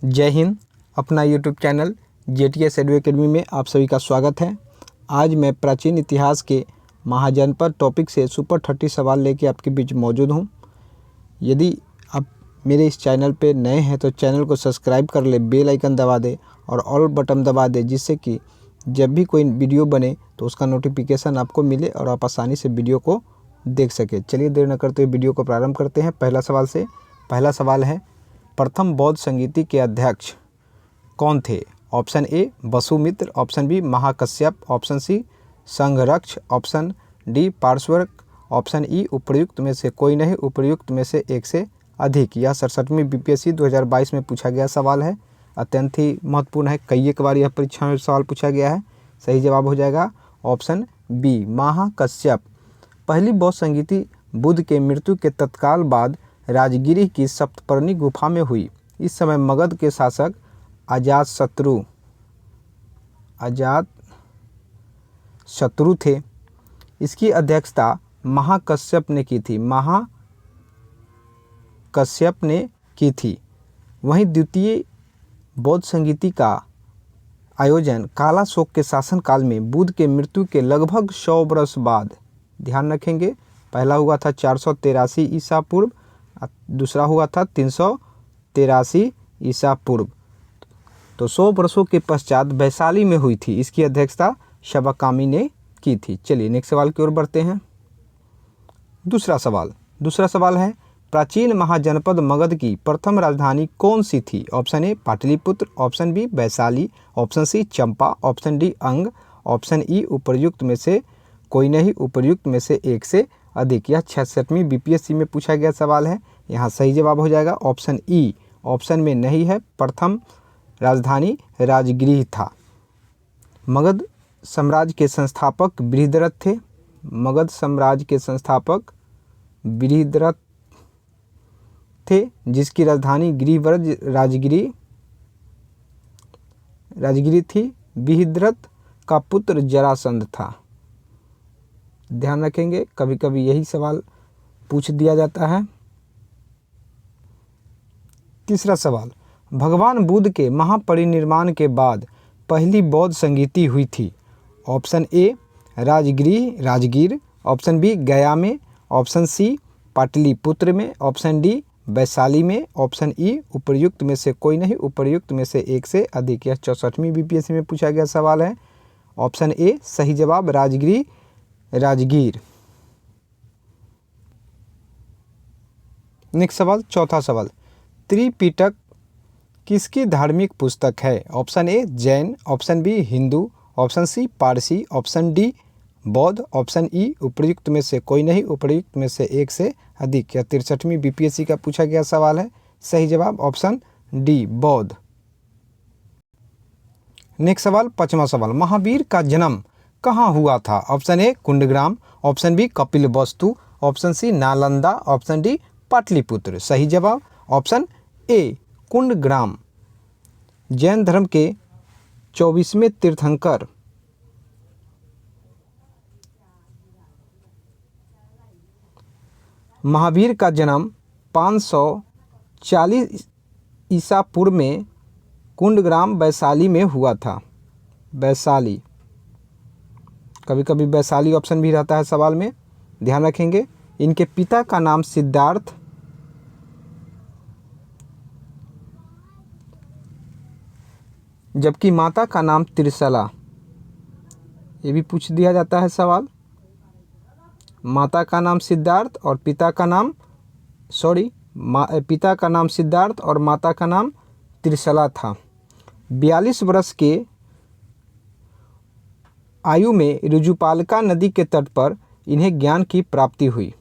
जय हिंद। अपना YouTube channel JTS edu academy में आप सभी का स्वागत है। आज मैं प्राचीन इतिहास के महाजनपद टॉपिक से सुपर 30 सवाल लेके आपके बीच मौजूद हूँ। यदि आप मेरे इस चैनल पे नए हैं तो चैनल को सब्सक्राइब कर ले, बेल आइकन दबा दे और ऑल बटन दबा दे, जिससे कि जब भी कोई वीडियो बने तो उसका नोटिफिकेशन आपको मिले और आप आसानी से वीडियो को देख सके। चलिए देर न करते हुए वीडियो को प्रारंभ करते हैं पहला सवाल से। पहला सवाल है, प्रथम बौद्ध संगीति के अध्यक्ष कौन थे? Option A Vasumitra, option B Mahakashyap, option C Sangharaksha, option D Parshvaka, option E उपर्युक्त में से कोई नहीं, उपर्युक्त में से एक से अधिक। यह 67वीं BPSC 2022 में पूछा गया सवाल है। अत्यंत ही महत्वपूर्ण है, कई एक बार यह परीक्षा में सवाल पूछा गया है। सही जवाब हो जाएगा ऑप्शन बी महाकश्यप। पहली बौद्ध संगीति बुद्ध के मृत्यु के तत्काल बाद राजगिरी की सप्तपर्णी गुफा में हुई। इस समय मगध के शासक अजातशत्रु थे। इसकी अध्यक्षता महाकश्यप ने की थी। वहीं द्वितीय बौद्ध संगीति का आयोजन कालाशोक के शासनकाल में बुद्ध के मृत्यु के लगभग 100 वर्ष बाद, ध्यान रखेंगे, पहला हुआ था 483 ईसा पूर्व, दूसरा हुआ था 383 ईसा पूर्व, तो 100 वर्षों के पश्चात वैशाली में हुई थी। इसकी अध्यक्षता शबकामी ने की थी। चलिए नेक्स्ट सवाल की ओर बढ़ते हैं। दूसरा सवाल है, प्राचीन महाजनपद मगध की प्रथम राजधानी कौन सी थी? Option A Pataliputra, option B Vaishali, option C Champa, option D Anga, option E उपर्युक्त में से कोई नहीं, उपर्युक्त में से एक से अधिक। यह 66वीं BPSC में पूछा गया सवाल है। यहाँ सही जवाब हो जाएगा ऑप्शन ई। ऑप्शन में नहीं है, प्रथम राजधानी राजगृह था। मगध साम्राज्य के संस्थापक बृहद्रथ थे। मगध साम्राज्य के संस्थापक बृहद्रथ थे, जिसकी राजधानी गृहव्रज राजगिरी थी। बृहद्रथ का पुत्र जरासंध था। ध्यान रखेंगे, कभी कभी यही सवाल पूछ दिया जाता है। तीसरा सवाल, भगवान बुद्ध के महापरिनिर्वाण के बाद पहली बौद्ध संगीति हुई थी। Option A Rajgir, option B Gaya में, ऑप्शन सी पाटलिपुत्र में, ऑप्शन डी वैशाली में, ऑप्शन ई उपर्युक्त में से कोई नहीं, उपर्युक्त में से एक से अधिक। यह 64वीं BPSC में पूछा गया सवाल है। ऑप्शन ए सही जवाब राजगीर। नेक्स्ट सवाल, चौथा सवाल, त्रिपिटक किसकी धार्मिक पुस्तक है? Option A Jain, option B Hindu, option C Parsi, option D Bauddha, option E उपर्युक्त में से कोई नहीं, उपर्युक्त में से एक से अधिक। यह 63वीं BPSC का पूछा गया सवाल है। सही जवाब ऑप्शन डी बौद्ध। नेक्स्ट सवाल, पांचवा सवाल, महावीर का जन्म कहाँ हुआ था? Option A Kundagram, option B Kapilavastu, option C Nalanda, option D Pataliputra. सही जवाब ऑप्शन ए कुंडग्राम। जैन धर्म के 24वें तीर्थंकर महावीर का जन्म 540 ईसा पूर्व में कुंडग्राम वैशाली में हुआ था। वैशाली, कभी कभी वैशाली ऑप्शन भी रहता है सवाल में, ध्यान रखेंगे। इनके पिता का नाम सिद्धार्थ, जबकि माता का नाम त्रिशला। ये भी पूछ दिया जाता है सवाल। माता का नाम सिद्धार्थ और पिता का नाम सिद्धार्थ और माता का नाम त्रिशला था। 42 वर्ष के आयु में ऋजुपालिका नदी के तट पर इन्हें ज्ञान की प्राप्ति हुई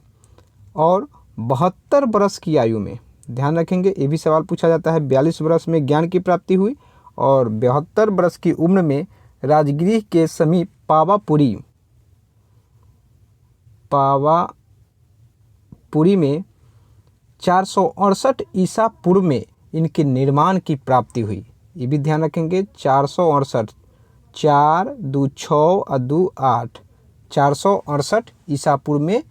और 72 वर्ष की आयु में, ध्यान रखेंगे, ये भी सवाल पूछा जाता है। 42 वर्ष में ज्ञान की प्राप्ति हुई और 72 वर्ष की उम्र में राजगृह के समीप पावापुरी में 468 ईसा पूर्व में इनके निर्माण की प्राप्ति हुई। ये भी ध्यान रखेंगे, 468, 4 2 6 और 2 8, 468 ईसा पूर्व में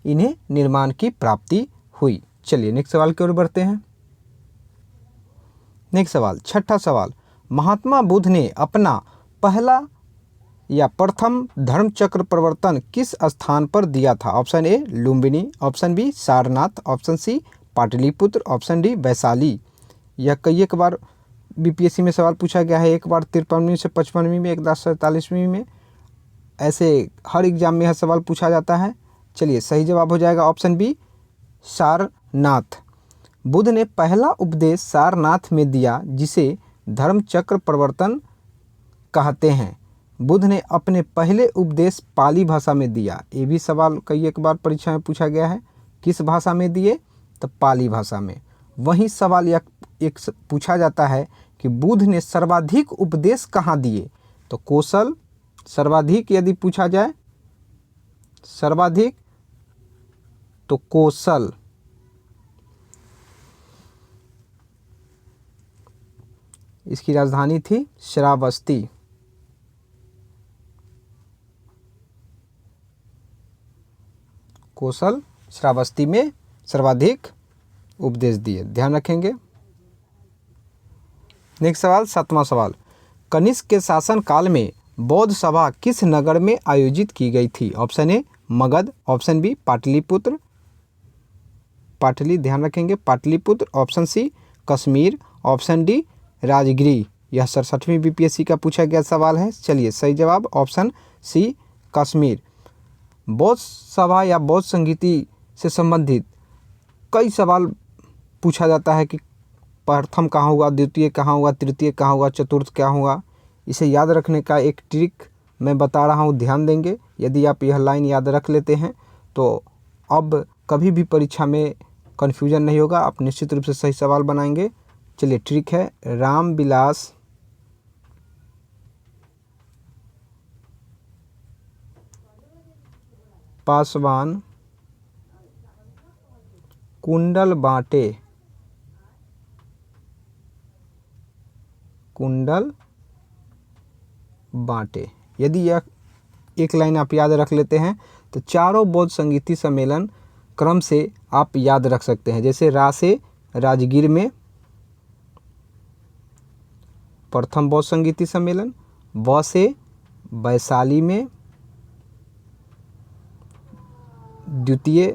इन्हें निर्माण की प्राप्ति हुई। चलिए नेक्स्ट सवाल की ओर बढ़ते हैं। नेक्स्ट सवाल, छठा सवाल, महात्मा बुद्ध ने अपना पहला या प्रथम धर्म चक्र प्रवर्तन किस स्थान पर दिया था? Option A Lumbini, option B Sarnath, option C Pataliputra, option D Vaishali. यह कई एक बार बीपीएससी में सवाल पूछा गया है, एक बार 53वीं से 55वीं में, एक बार 47वीं में, ऐसे हर एग्जाम में यह सवाल पूछा जाता है। चलिए सही जवाब हो जाएगा ऑप्शन बी सारनाथ। बुद्ध ने पहला उपदेश सारनाथ में दिया जिसे धर्म चक्र प्रवर्तन कहते हैं। बुद्ध ने अपने पहले उपदेश पाली भाषा में दिया। ये भी सवाल कई एक बार परीक्षा में पूछा गया है, किस भाषा में दिए? तो पाली भाषा में। वही सवाल एक पूछा जाता है कि बुद्ध ने सर्वाधिक उपदेश कहाँ दिए? तो कौशल, सर्वाधिक यदि पूछा जाए सर्वाधिक तो कौशल। इसकी राजधानी थी श्रावस्ती। कौशल श्रावस्ती में सर्वाधिक उपदेश दिए, ध्यान रखेंगे। नेक्स्ट सवाल, सातवां सवाल, कनिष्क के शासन काल में बौद्ध सभा किस नगर में आयोजित की गई थी? Option A Magadh, option B Pataliputra, ध्यान रखेंगे Pataliputra, option C Kashmir, option D Rajgiri. यह 67वीं बीपीएससी का पूछा गया सवाल है। चलिए सही जवाब ऑप्शन सी कश्मीर। बौद्ध सभा या बौद्ध संगीति से संबंधित कई सवाल पूछा जाता है कि प्रथम कहाँ हुआ, द्वितीय कहाँ हुआ, तृतीय कहाँ हुआ, चतुर्थ क्या हुआ। इसे याद रखने का एक ट्रिक मैं बता रहा हूँ, ध्यान देंगे। यदि आप यह लाइन याद रख लेते हैं तो अब कभी भी परीक्षा में कन्फ्यूजन नहीं होगा, आप निश्चित रूप से सही सवाल बनाएंगे। चलिए ट्रिक है, रामविलास पासवान कुंडल बांटे। यदि यह एक लाइन आप याद रख लेते हैं तो चारों बौद्ध संगीति सम्मेलन क्रम से आप याद रख सकते हैं। जैसे रा से राजगीर में प्रथम बौद्ध संगीति सम्मेलन, व से वैशाली में द्वितीय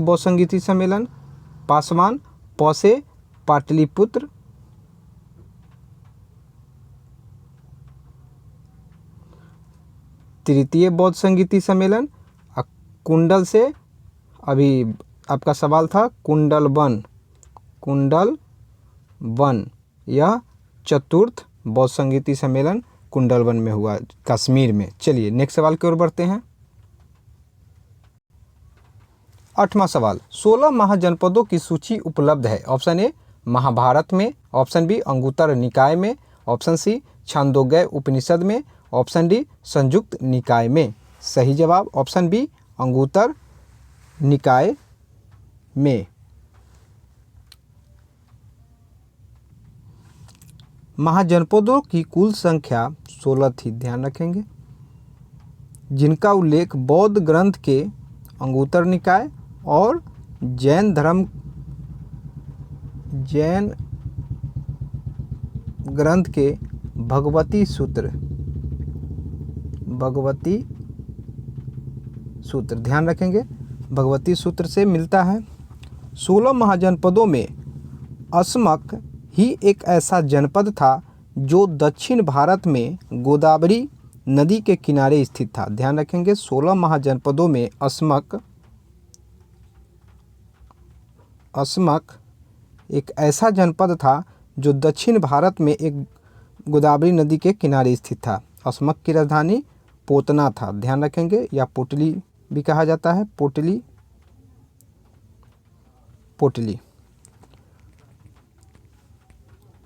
बौद्ध संगीति सम्मेलन, पासवान, प से पाटलिपुत्र, तृतीय बौद्ध संगीति सम्मेलन, कुंडल से अभी आपका सवाल था कुंडल वन, यह चतुर्थ बौद्ध संगीति सम्मेलन कुंडल वन में हुआ कश्मीर में। चलिए नेक्स्ट सवाल की ओर बढ़ते हैं। 8वां सवाल, 16 महाजनपदों की सूची उपलब्ध है। ऑप्शन ए महाभारत में, ऑप्शन बी अंगुत्तर निकाय में, ऑप्शन सी छांदोग्य उपनिषद में, ऑप्शन डी संयुक्त निकाय में। सही जवाब ऑप्शन बी अंगुत्तर निकाय में। महाजनपदों की कुल संख्या 16 थी, ध्यान रखेंगे, जिनका उल्लेख बौद्ध ग्रंथ के अंगुत्तर निकाय और जैन ग्रंथ के भगवती सूत्र, ध्यान रखेंगे, भगवती सूत्र से मिलता है। 16 महाजनपदों में असमक ही एक ऐसा जनपद था जो दक्षिण भारत में गोदावरी नदी के किनारे स्थित था। ध्यान रखेंगे 16 महाजनपदों में असमक एक ऐसा जनपद था जो दक्षिण भारत में एक गोदावरी नदी के किनारे स्थित था। असमक की राजधानी पोतना था, ध्यान रखेंगे, या पोटली भी कहा जाता है, पोटली।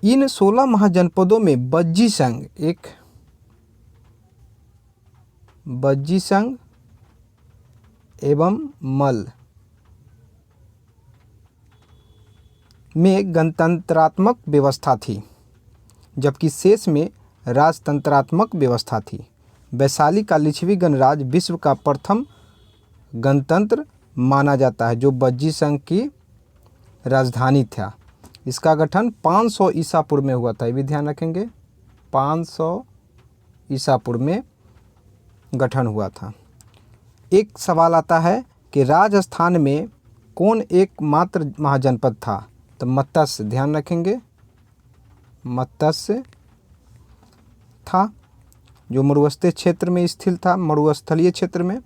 इन 16 महाजनपदों में बज्जी संघ एवं मल में गणतंत्रात्मक व्यवस्था थी, जबकि शेष में राजतंत्रात्मक व्यवस्था थी। वैशाली का लिच्छवी गणराज्य विश्व का प्रथम गणतंत्र माना जाता है, जो बज्जी संघ की राजधानी था। इसका गठन 500 ईसा पूर्व में हुआ था, ये भी ध्यान रखेंगे, 500 ईसा पूर्व में गठन हुआ था। एक सवाल आता है कि राजस्थान में कौन एकमात्र महाजनपद था? तो मत्स्य, ध्यान रखेंगे, मत्स्य था जो मरुस्थलीय क्षेत्र में स्थित था, मरुस्थलीय क्षेत्र में।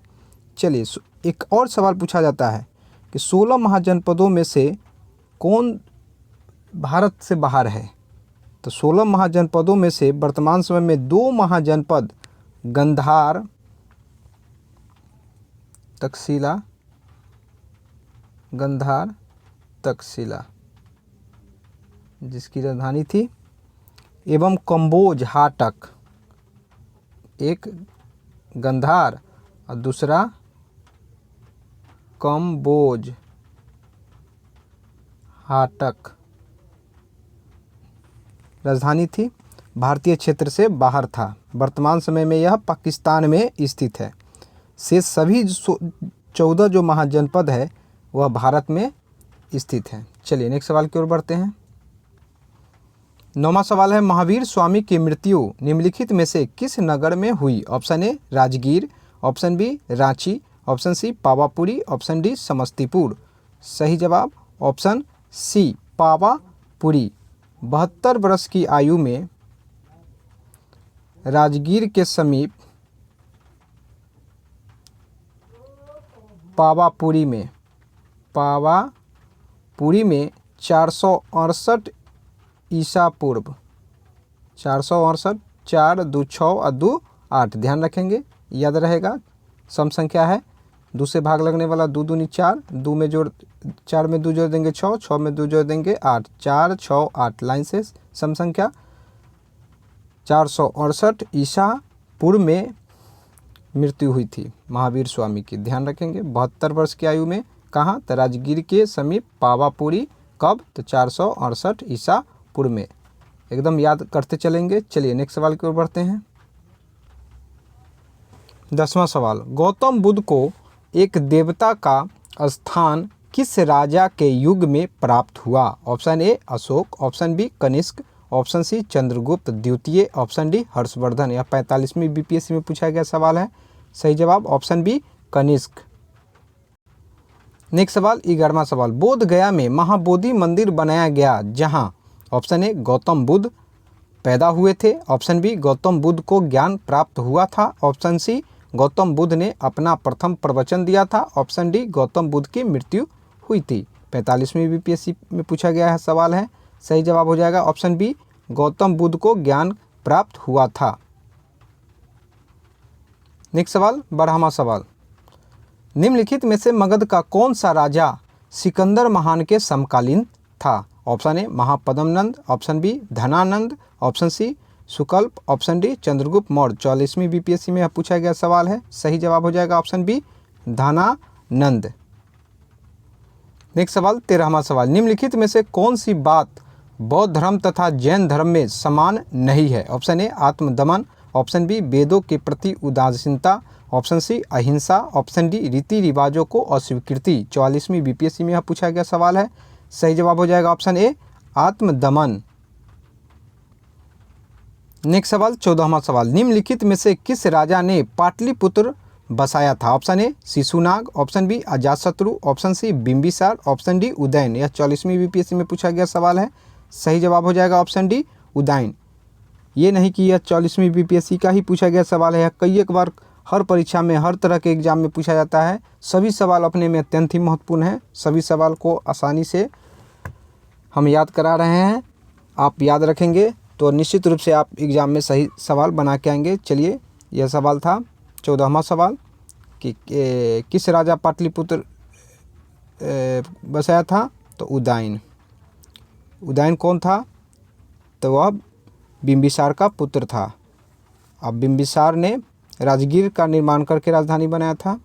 चलिए एक और सवाल पूछा जाता है कि 16 महाजनपदों में से कौन भारत से बाहर है? तो 16 महाजनपदों में से वर्तमान समय में 2 महाजनपद गंधार तक्षशिला जिसकी राजधानी थी, एवं कम्बोज हाटक, एक गंधार और दूसरा कम्बोज हाटक राजधानी थी, भारतीय क्षेत्र से बाहर था। वर्तमान समय में यह पाकिस्तान में स्थित है। से सभी 14 जो महाजनपद है वह भारत में स्थित है। चलिए नेक्स्ट सवाल की ओर बढ़ते हैं। 9वां सवाल है, महावीर स्वामी की मृत्यु निम्नलिखित में से किस नगर में हुई? Option A Rajgir, option B Ranchi, option C Pawapuri, option D Samastipur. सही जवाब ऑप्शन सी पावापुरी। 72 वर्ष की आयु में राजगीर के समीप पावापुरी में 468 ईसा पूर्व, 468, 4 2 6 और 2 8, ध्यान रखेंगे, याद रहेगा। सम संख्या है, 2 से भाग लगने वाला 2 दूनी 4, 2 में जोड़ 4 में 2 जोड़ देंगे 6, 6 में 2 जोड़ देंगे 8, 4 6 8, लाइन से सम संख्या 468 ईसा पूर्व में मृत्यु हुई थी महावीर स्वामी की, ध्यान रखेंगे। 72 वर्ष की आयु में, कहाँ? तो राजगीर के समीप पावापुरी। कब? तो 468 ईसा पूर्व में। एकदम याद करते चलेंगे। चलिए नेक्स्ट सवाल की ओर बढ़ते हैं। 10वां सवाल, गौतम बुद्ध को एक देवता का स्थान किस राजा के युग में प्राप्त हुआ? Option A Ashoka, option B Kanishka, option C Chandragupta द्वितीय, ऑप्शन डी हर्षवर्धन। यह 45वीं बीपीएससी में पूछा गया सवाल है। सही जवाब ऑप्शन बी कनिष्क। नेक्स्ट सवाल 11वां सवाल, बोध गया में महाबोधि मंदिर बनाया गया जहां? ऑप्शन ए गौतम बुद्ध पैदा हुए थे, ऑप्शन बी गौतम बुद्ध को ज्ञान प्राप्त हुआ था, ऑप्शन सी गौतम बुद्ध ने अपना प्रथम प्रवचन दिया था, ऑप्शन डी गौतम बुद्ध की मृत्यु हुई थी। 45वीं बीपीएससी में पूछा गया है सवाल है। सही जवाब हो जाएगा ऑप्शन बी गौतम बुद्ध को ज्ञान प्राप्त हुआ था। नेक्स्ट सवाल 12वां सवाल, निम्नलिखित में से मगध का कौन सा राजा सिकंदर महान के समकालीन था? Option A Mahapadma Nanda, option B Dhanananda, option C Sukalpa, option D Chandragupta Maurya. 44वीं बीपीएससी में पूछा गया सवाल है। सही जवाब हो जाएगा ऑप्शन बी धनानंद। नेक्स्ट सवाल 13वां सवाल, निम्नलिखित में से कौन सी बात बौद्ध धर्म तथा जैन धर्म में समान नहीं है? ऑप्शन ए आत्मदमन, ऑप्शन बी वेदों के प्रति उदासीनता, ऑप्शन सी अहिंसा, ऑप्शन डी रीति रिवाजों को अस्वीकृति। 44वीं बीपीएससी में यह पूछा गया सवाल है। सही जवाब हो जाएगा ऑप्शन ए आत्मदमन। नेक्स्ट सवाल 14वां सवाल, निम्नलिखित में से किस राजा ने पाटलिपुत्र बसाया था? Option A Shishunaga, option B Ajatashatru, option C Bimbisara, option D Udayan. यह 44वीं बीपीएससी में पूछा गया सवाल है। सही जवाब हो जाएगा ऑप्शन डी उदयन। ये नहीं कि यह 44वीं बीपीएससी का ही पूछा गया सवाल है, कई एक बार हर परीक्षा में हर तरह के एग्जाम में पूछा जाता है। सभी सवाल अपने में अत्यंत ही महत्वपूर्ण हैं। सभी सवाल को आसानी से हम याद करा रहे हैं। आप याद रखेंगे तो निश्चित रूप से आप एग्ज़ाम में सही सवाल बना के आएंगे। चलिए यह सवाल था 14वां सवाल कि किस राजा पाटलिपुत्र बसाया था? तो उदयन। उदयन कौन था? तो वह बिंबिसार का पुत्र था। अब बिंबिसार ने राजगीर का निर्माण करके राजधानी बनाया था।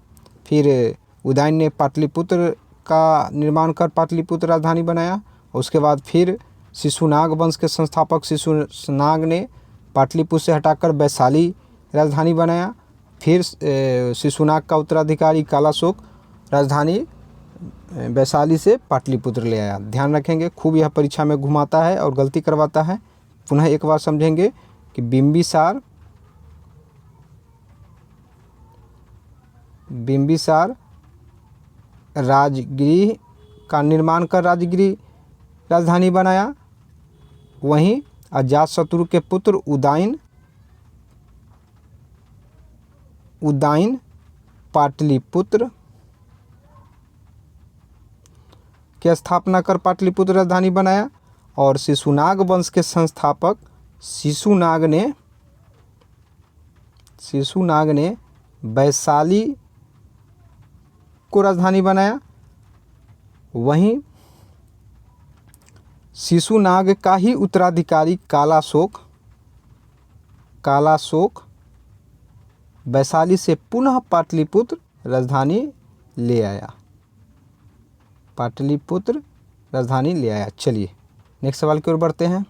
फिर उदयन ने पाटलिपुत्र का निर्माण कर पाटलिपुत्र राजधानी बनाया। उसके बाद फिर शिशुनाग वंश के संस्थापक शिशुनाग ने पाटलिपुत्र से हटाकर वैशाली राजधानी बनाया। फिर शिशुनाग का उत्तराधिकारी कालाशोक राजधानी वैशाली से पाटलिपुत्र ले आया। ध्यान रखेंगे, खूब यह परीक्षा में घुमाता है और गलती करवाता है। पुनः एक बार समझेंगे कि बिंबिसार राजगृह का निर्माण कर राजगृह राजधानी बनाया। वहीं अजातशत्रु के पुत्र उदयन पाटलिपुत्र की स्थापना कर पाटलिपुत्र राजधानी बनाया। और शिशुनाग वंश के संस्थापक शिशुनाग ने वैशाली को राजधानी बनाया। वहीं शिशुनाग का ही उत्तराधिकारी कालाशोक वैशाली से पुनः पाटलिपुत्र राजधानी ले आया। चलिए नेक्स्ट सवाल की ओर बढ़ते हैं।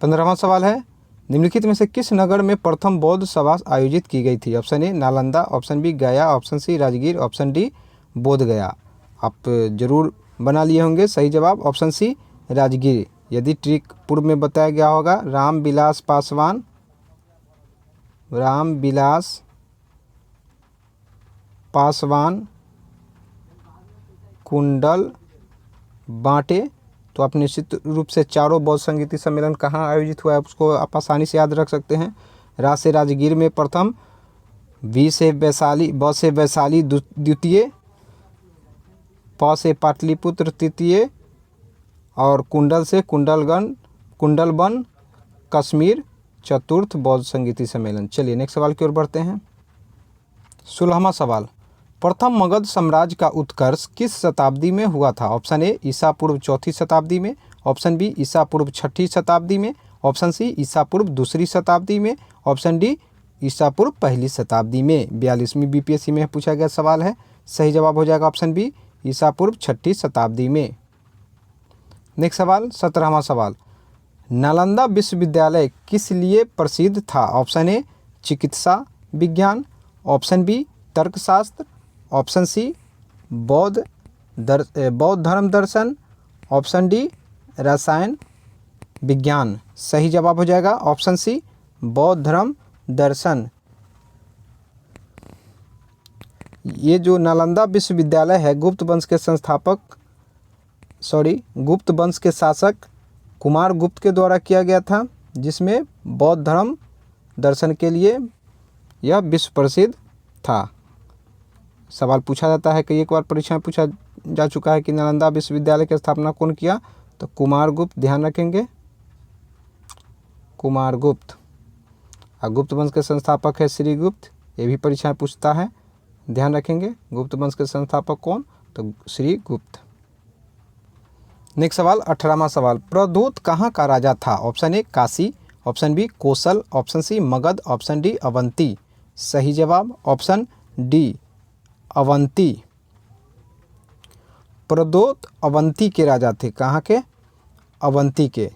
15वां सवाल है, निम्नलिखित में से किस नगर में प्रथम बौद्ध सभा आयोजित की गई थी? Option A Nalanda, option B Gaya, option C Rajgir, option D Bodh Gaya. आप जरूर बना लिए होंगे सही जवाब ऑप्शन सी राजगीर। यदि ट्रिक पूर्व में बताया गया होगा, रामविलास पासवान कुंडल बांटे, तो आप निश्चित रूप से चारों बौद्ध संगीति सम्मेलन कहाँ आयोजित हुआ है उसको आप आसानी से याद रख सकते हैं। रा से राजगीर में प्रथम, ब से वैशाली द्वितीय, प से पाटलिपुत्र तृतीय और कुंडल से कुंडलबन कश्मीर चतुर्थ बौद्ध संगीति सम्मेलन। चलिए नेक्स्ट सवाल की ओर बढ़ते हैं। 16वां सवाल, प्रथम मगध साम्राज्य का उत्कर्ष किस शताब्दी में हुआ था? ऑप्शन ए ईसा पूर्व 4वीं शताब्दी में, ऑप्शन बी ईसा पूर्व 6वीं शताब्दी में, ऑप्शन सी ईसा पूर्व 2री शताब्दी में, ऑप्शन डी ईसा पूर्व 1ली शताब्दी में। 42वीं बीपीएससी में पूछा गया सवाल है। सही जवाब हो जाएगा ऑप्शन बी ईसा पूर्व 6वीं शताब्दी में। नेक्स्ट सवाल 17वां सवाल, नालंदा विश्वविद्यालय किस लिए प्रसिद्ध था? ऑप्शन ए चिकित्सा विज्ञान, ऑप्शन बी तर्कशास्त्र, ऑप्शन सी बौद्ध धर्म दर्शन, ऑप्शन डी रसायन विज्ञान। सही जवाब हो जाएगा ऑप्शन सी बौद्ध धर्म दर्शन। ये जो नालंदा विश्वविद्यालय है गुप्त वंश के शासक कुमार गुप्त के द्वारा किया गया था, जिसमें बौद्ध धर्म दर्शन के लिए यह विश्व प्रसिद्ध था। सवाल पूछा जाता है कि एक बार परीक्षा में पूछा जा चुका है कि नालंदा विश्वविद्यालय की स्थापना कौन किया, तो कुमार गुप्त। ध्यान रखेंगे कुमार गुप्त। गुप्त वंश के संस्थापक है श्री गुप्त, ये भी परीक्षा में पूछता है। ध्यान रखेंगे गुप्त वंश के संस्थापक कौन, तो श्री गुप्त। नेक्स्ट सवाल 18वां सवाल, प्रद्योत कहाँ का राजा था? Option A Kashi, option B Kosala, option C Magadh, option D Avanti. सही जवाब ऑप्शन डी अवंती। प्रद्योत अवंती के राजा थे। कहाँ के? अवंती के।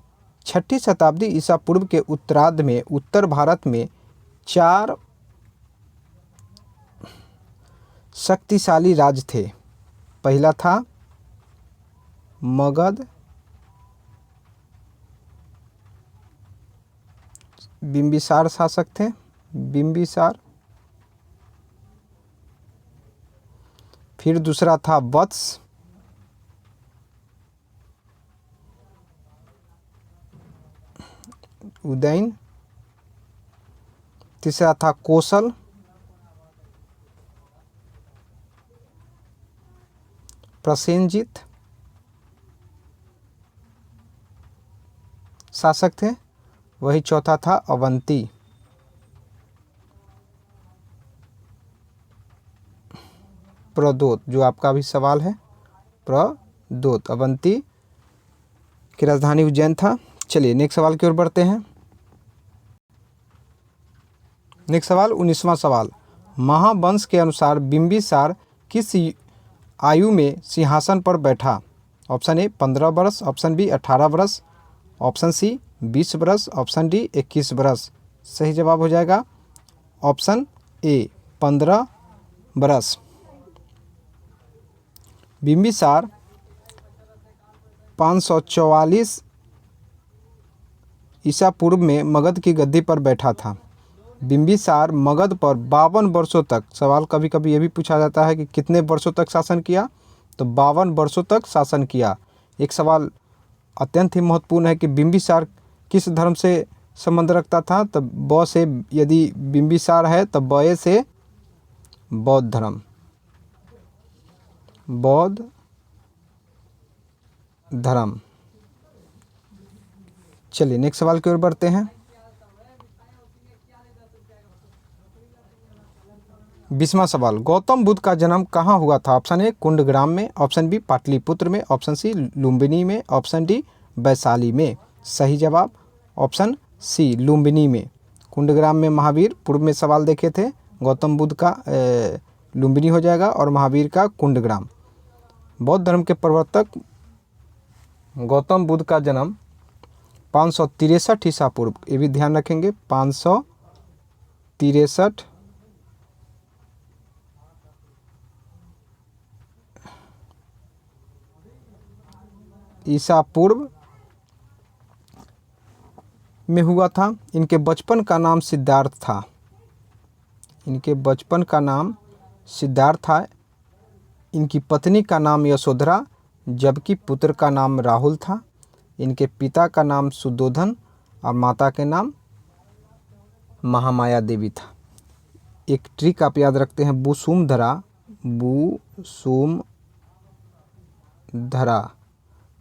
6वीं शताब्दी ईसा पूर्व के उत्तरार्ध में उत्तर भारत में 4 शक्तिशाली राज्य थे। पहला था मगध, बिंबिसार शासक थे, बिंबिसार। फिर दूसरा था वत्स, उदयन। तीसरा था कोसल, प्रसेनजीत शासक थे। वही चौथा था अवंती। प्रद्योत, जो आपका भी सवाल है, प्रद्योत अवंती की राजधानी उज्जैन था। चलिए नेक्स्ट सवाल की ओर बढ़ते हैं। नेक्स्ट सवाल 19वां सवाल, महावंश के अनुसार बिंबिसार किस आयु में सिंहासन पर बैठा? ऑप्शन ए 15 वर्ष, ऑप्शन बी 18 वर्ष, ऑप्शन सी 20 वर्ष, ऑप्शन डी 21 वर्ष। सही जवाब हो जाएगा ऑप्शन ए 15 वर्ष। बिंबिसार 544 ईसा पूर्व में मगध की गद्दी पर बैठा था। बिंबिसार मगध पर 52 वर्षों तक, सवाल कभी कभी ये भी पूछा जाता है कि कितने वर्षों तक शासन किया, तो 52 वर्षों तक शासन किया। एक सवाल अत्यंत ही महत्वपूर्ण है कि बिंबिसार किस धर्म से संबंध रखता था, तो ब से, यदि बिंबिसार है तो ब से बौद्ध धर्म, बौद्ध धर्म। चलिए नेक्स्ट सवाल की ओर बढ़ते हैं। 20वां सवाल, गौतम बुद्ध का जन्म कहाँ हुआ था? ऑप्शन ए कुंडग्राम में, ऑप्शन बी पाटलिपुत्र में, ऑप्शन सी लुम्बिनी में, ऑप्शन डी वैशाली में। सही जवाब ऑप्शन सी लुम्बिनी में। कुंडग्राम में महावीर, पूर्व में सवाल देखे थे, गौतम बुद्ध का लुम्बिनी हो जाएगा और महावीर का कुंडग्राम। बौद्ध धर्म के प्रवर्तक गौतम बुद्ध का जन्म 563 ईसा पूर्व, ये भी ध्यान रखेंगे, 563 ईसा पूर्व में हुआ था। इनके बचपन का नाम सिद्धार्थ था। इनके बचपन का नाम सिद्धार्थ था। इनकी पत्नी का नाम यशोधरा, जबकि पुत्र का नाम राहुल था। इनके पिता का नाम सुदोधन और माता के नाम महामाया देवी था। एक ट्रिक आप याद रखते हैं, बुसुमधरा, बुसुमधरा,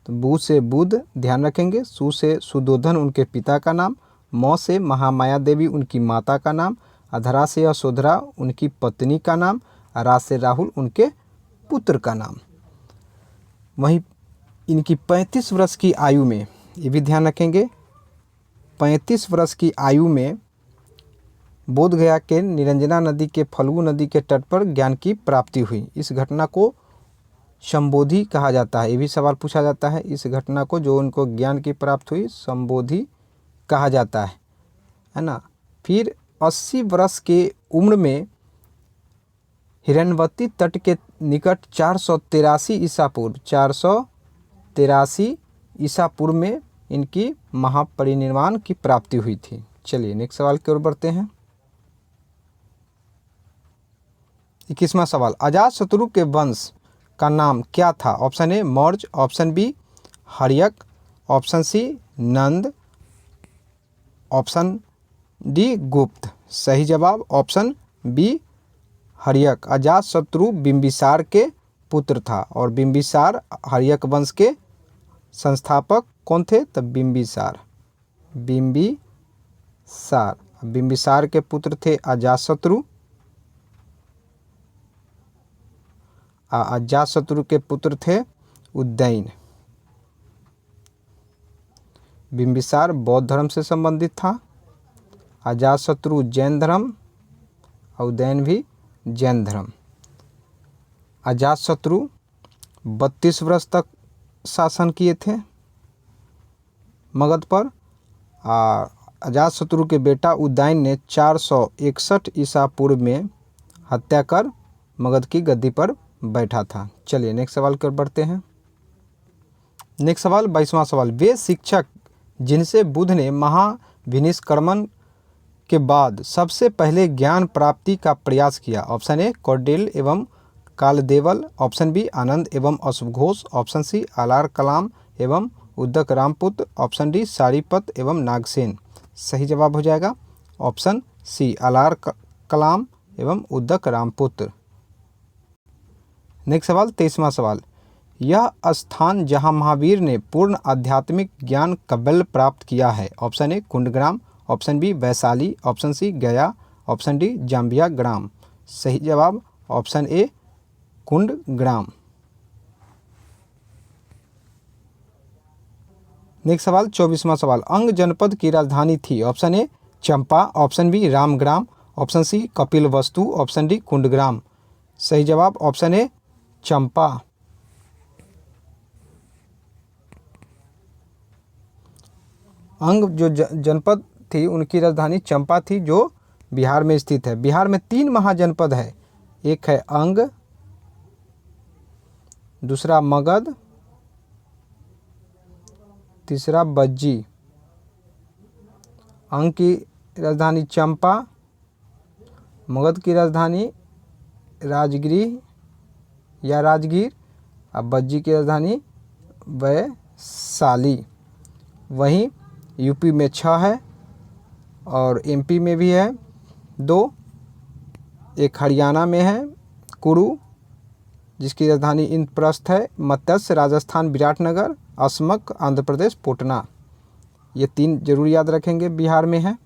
तो बु से बुध ध्यान रखेंगे, सु से सुदोधन उनके पिता का नाम, मौ से महामाया देवी उनकी माता का नाम, अधरा से यशोधरा उनकी पत्नी का नाम, रा से राहुल उनके पुत्र का नाम। वहीं इनकी 35 वर्ष की आयु में, ये भी ध्यान रखेंगे, 35 वर्ष की आयु में बोधगया के निरंजना नदी के फल्गु नदी के तट पर ज्ञान की प्राप्ति हुई। इस घटना को संबोधि कहा जाता है। ये भी सवाल पूछा जाता है, इस घटना को जो उनको ज्ञान की प्राप्ति हुई संबोधि कहा जाता है ना। फिर 80 वर्ष के उम्र में हिरण्यवती तट के निकट 483 ईसा पूर्व, 483 ईसा पूर्व में इनकी महापरिनिर्वाण की प्राप्ति हुई थी। चलिए नेक्स्ट सवाल की ओर बढ़ते हैं। 21वां सवाल, अजातशत्रु के वंश का नाम क्या था? Option A Maurya, option B Haryanka, option C Nanda, option D Gupta. सही जवाब ऑप्शन बी हर्यक। अजातशत्रु बिंबिसार के पुत्र था और बिंबिसार हर्यक वंश के संस्थापक कौन थे? तो बिंबिसार, बिंबिसार, बिंबिसार के पुत्र थे अजातशत्रु। अजातशत्रु के पुत्र थे उज्जैन। बिंबिसार बौद्ध धर्म से संबंधित था, अजातशत्रु जैन धर्म और उज्जैन भी जैन धर्म। अजातशत्रु 32 वर्ष तक शासन किए थे मगध पर। अजातशत्रु के बेटा उदयन ने 461 ईसा पूर्व में हत्या कर मगध की गद्दी पर बैठा था। चलिए नेक्स्ट सवाल की ओर बढ़ते हैं। नेक्स्ट सवाल 22वां सवाल, वे शिक्षक जिनसे बुद्ध ने महाविनिष्क्रमण के बाद सबसे पहले ज्ञान प्राप्ति का प्रयास किया? ऑप्शन ए कौटिल्य एवं कालदेवल, ऑप्शन बी आनंद एवं अश्वघोष, ऑप्शन सी आलार कलाम एवं उद्दक रामपुत्र, ऑप्शन डी सारीपत एवं नागसेन। सही जवाब हो जाएगा ऑप्शन सी आलार कलाम एवं उद्दक रामपुत्र। नेक्स्ट सवाल 23वां सवाल, यह स्थान जहां महावीर ने पूर्ण आध्यात्मिक ज्ञान कबल प्राप्त किया है? Option A Kundagram, option B Vaishali, option C Gaya, option D Zambia ग्राम। सही जवाब ऑप्शन ए कुंडग्राम। नेक्स्ट सवाल 24वां सवाल, अंग जनपद की राजधानी थी? Option A Champa, option B Ramgram, option C Kapilavastu, option D Kundagram. सही जवाब ऑप्शन ए चंपा। अंग जो जनपद थी उनकी राजधानी चंपा थी, जो बिहार में स्थित है। बिहार में 3 महाजनपद है, एक है अंग, दूसरा मगध, तीसरा बज्जी। अंग की राजधानी चंपा, मगध की राजधानी राजगीर या राजगीर, और बज्जी की राजधानी वैशाली। वहीं यूपी में 6 है और एमपी में भी है 2। एक हरियाणा में है कुरु, जिसकी राजधानी इंद्रप्रस्थ है। मत्स्य राजस्थान विराटनगर, असमक आंध्र प्रदेश पटना। ये 3 जरूर याद रखेंगे, बिहार में है।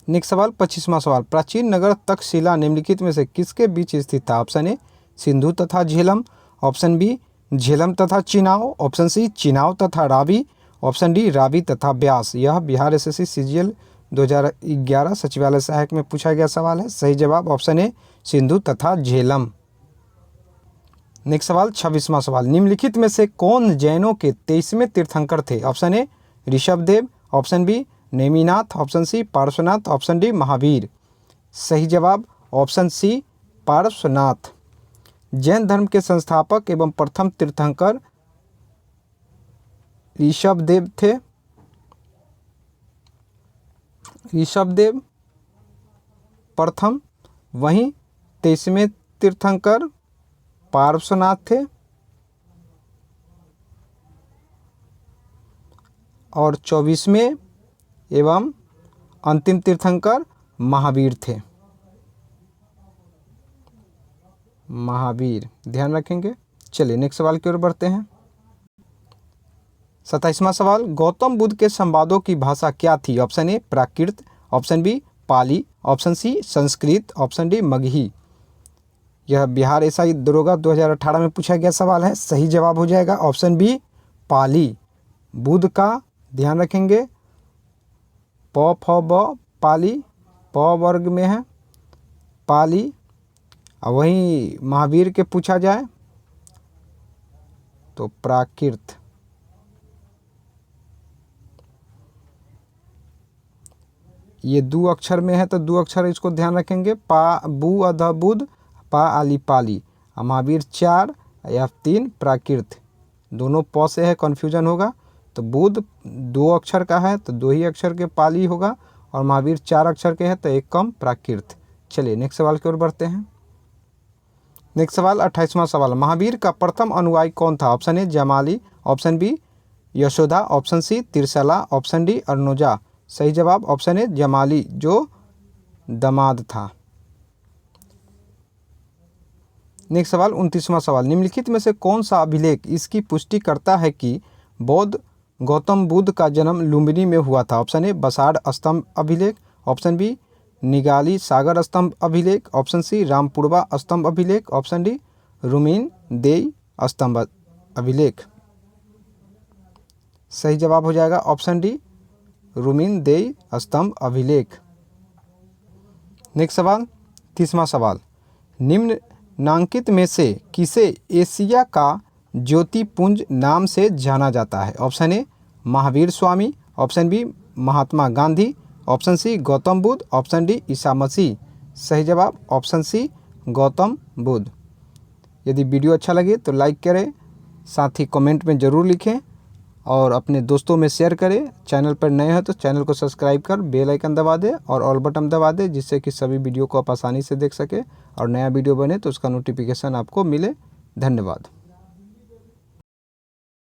नेक्स्ट सवाल 25वां सवाल, प्राचीन नगर तक्षशिला निम्नलिखित में से किसके बीच स्थित था? ऑप्शन ए सिंधु तथा झेलम, ऑप्शन बी झेलम तथा चिनाव, ऑप्शन सी चिनाव तथा रावी, ऑप्शन डी रावी तथा ब्यास। यह बिहार एसएससी सीजीएल 2011 सचिवालय सहायक में पूछा गया सवाल है। सही जवाब ऑप्शन ए सिंधु तथा झेलम। नेक्स्ट सवाल 26वां सवाल, निम्नलिखित में से कौन जैनों के 23वें तीर्थंकर थे? Option A Rishabhdev, option B Neminath, option C Parshvanath, option D Mahavir. सही जवाब ऑप्शन सी पार्श्वनाथ। जैन धर्म के संस्थापक एवं प्रथम तीर्थंकर ऋषभदेव थे। ऋषभदेव प्रथम, वहीं 23वें तीर्थंकर पार्श्वनाथ थे और 24वें एवं अंतिम तीर्थंकर महावीर थे। महावीर ध्यान रखेंगे। चलिए नेक्स्ट सवाल की ओर बढ़ते हैं। 27वां सवाल, गौतम बुद्ध के संवादों की भाषा क्या थी? Option A Prakrit, option B Pali, option C Sanskrit, option D Magahi. यह बिहार एसआई दरोगा 2018 में पूछा गया सवाल है। सही जवाब हो जाएगा ऑप्शन बी पाली। बुद्ध का ध्यान रखेंगे, प फ ब पाली, प वर्ग में है पाली। और वहीं महावीर के पूछा जाए तो प्राकृत। ये 2 अक्षर में है तो 2 अक्षर इसको ध्यान रखेंगे, पा बू अध बुध, पा आली पाली। महावीर 4 या 3 प्राकृत। दोनों प से है, कन्फ्यूजन होगा। तो बुध 2 अक्षर का है तो 2 ही अक्षर के पाली होगा, और महावीर 4 अक्षर के है तो 1 कम प्राकृत। चलिए नेक्स्ट सवाल की ओर बढ़ते हैं। नेक्स्ट सवाल 28वां सवाल, महावीर का प्रथम अनुयायी कौन था? Option A Jamali, option B Yashoda, option C Trishala, option D Anojja. सही जवाब ऑप्शन ए जमाली, जो दामाद था। नेक्स्ट सवाल 29वां सवाल, निम्नलिखित में से कौन सा अभिलेख इसकी पुष्टि करता है कि बौद्ध गौतम बुद्ध का जन्म लुम्बिनी में हुआ था? ऑप्शन ए बसाड़ स्तंभ अभिलेख, ऑप्शन बी निगाली सागर स्तंभ अभिलेख, ऑप्शन सी रामपुरवा स्तंभ अभिलेख, ऑप्शन डी रुमीन देई स्तंभ अभिलेख। सही जवाब हो जाएगा ऑप्शन डी रुमीन देई स्तंभ अभिलेख। नेक्स्ट सवाल 30वां सवाल, निम्नांकित में से किसे एशिया का ज्योतिपुंज नाम से जाना जाता है? Option A Mahavir Swami, option B Mahatma Gandhi, option C Gautam Buddha, option D Isa Masih. सही जवाब ऑप्शन सी गौतम बुद्ध। यदि वीडियो अच्छा लगे तो लाइक करें, साथ ही कमेंट में ज़रूर लिखें और अपने दोस्तों में शेयर करें। चैनल पर नए हैं तो चैनल को सब्सक्राइब कर बेल आइकन दबा दें और ऑल बटन दबा दें, जिससे कि सभी वीडियो को आप आसानी से देख सकें और नया वीडियो बने तो उसका नोटिफिकेशन आपको मिले। धन्यवाद।